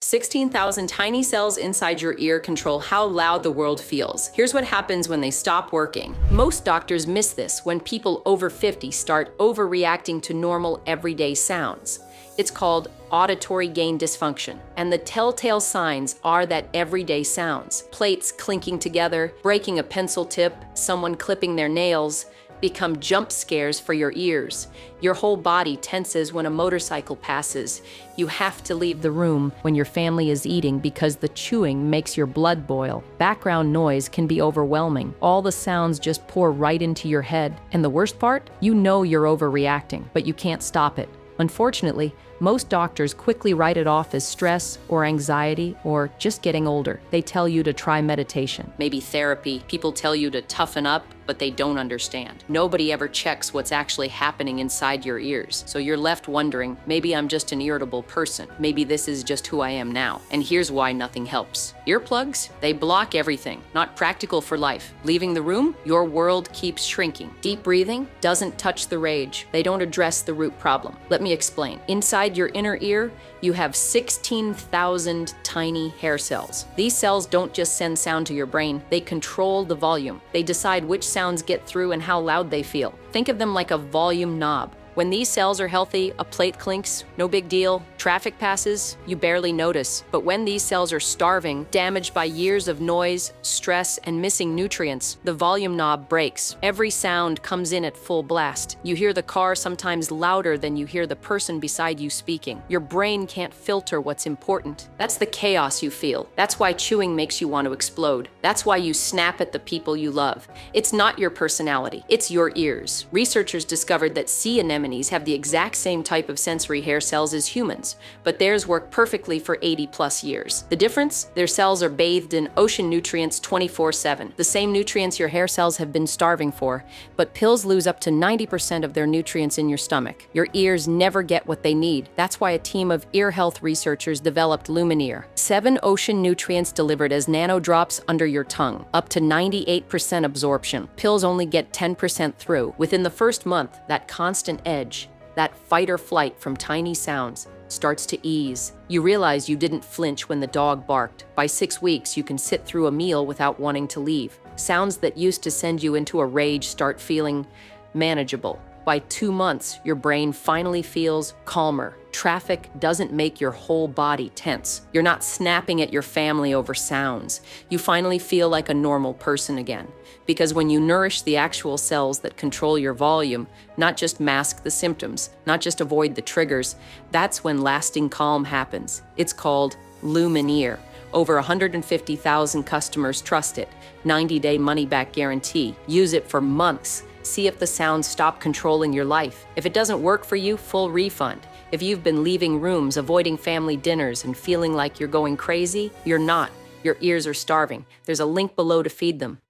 16,000 tiny cells inside your ear control how loud the world feels. Here's what happens when they stop working. Most doctors miss this when people over 50 start overreacting to normal, everyday sounds. It's called auditory gain dysfunction, and the telltale signs are that everyday sounds, plates clinking together, breaking a pencil tip, someone clipping their nails, become jump scares for your ears. Your whole body tenses when a motorcycle passes. You have to leave the room when your family is eating because the chewing makes your blood boil. Background noise can be overwhelming. All the sounds just pour right into your head. And the worst part? You know you're overreacting, but you can't stop it. Unfortunately, most doctors quickly write it off as stress or anxiety or just getting older. They tell you to try meditation, maybe therapy. People tell you to toughen up, but they don't understand. Nobody ever checks what's actually happening inside your ears. So you're left wondering, maybe I'm just an irritable person. Maybe this is just who I am now. And here's why nothing helps. Earplugs, they block everything. Not practical for life. Leaving the room, your world keeps shrinking. Deep breathing doesn't touch the rage. They don't address the root problem. Let me explain. Inside your inner ear, you have 16,000 tiny hair cells. These cells don't just send sound to your brain, they control the volume. They decide which sounds get through and how loud they feel. Think of them like a volume knob. When these cells are healthy, a plate clinks, no big deal. Traffic passes, you barely notice. But when these cells are starving, damaged by years of noise, stress, and missing nutrients, the volume knob breaks. Every sound comes in at full blast. You hear the car sometimes louder than you hear the person beside you speaking. Your brain can't filter what's important. That's the chaos you feel. That's why chewing makes you want to explode. That's why you snap at the people you love. It's not your personality, it's your ears. Researchers discovered that sea anemones have the exact same type of sensory hair cells as humans, but theirs work perfectly for 80+ years. The difference? Their cells are bathed in ocean nutrients 24/7, the same nutrients your hair cells have been starving for, but pills lose up to 90% of their nutrients in your stomach. Your ears never get what they need. That's why a team of ear health researchers developed Lumineer. 7 ocean nutrients delivered as nanodrops under your tongue, up to 98% absorption. Pills only get 10% through. Within the first month, that constant edge, that fight or flight from tiny sounds, starts to ease. You realize you didn't flinch when the dog barked. By 6 weeks, you can sit through a meal without wanting to leave. Sounds that used to send you into a rage start feeling manageable. By 2 months, your brain finally feels calmer. Traffic doesn't make your whole body tense. You're not snapping at your family over sounds. You finally feel like a normal person again. Because when you nourish the actual cells that control your volume, not just mask the symptoms, not just avoid the triggers, that's when lasting calm happens. It's called Lumineer. Over 150,000 customers trust it. 90-day money-back guarantee. Use it for months. See if the sounds stop controlling your life. If it doesn't work for you, full refund. If you've been leaving rooms, avoiding family dinners, and feeling like you're going crazy, you're not. Your ears are starving. There's a link below to feed them.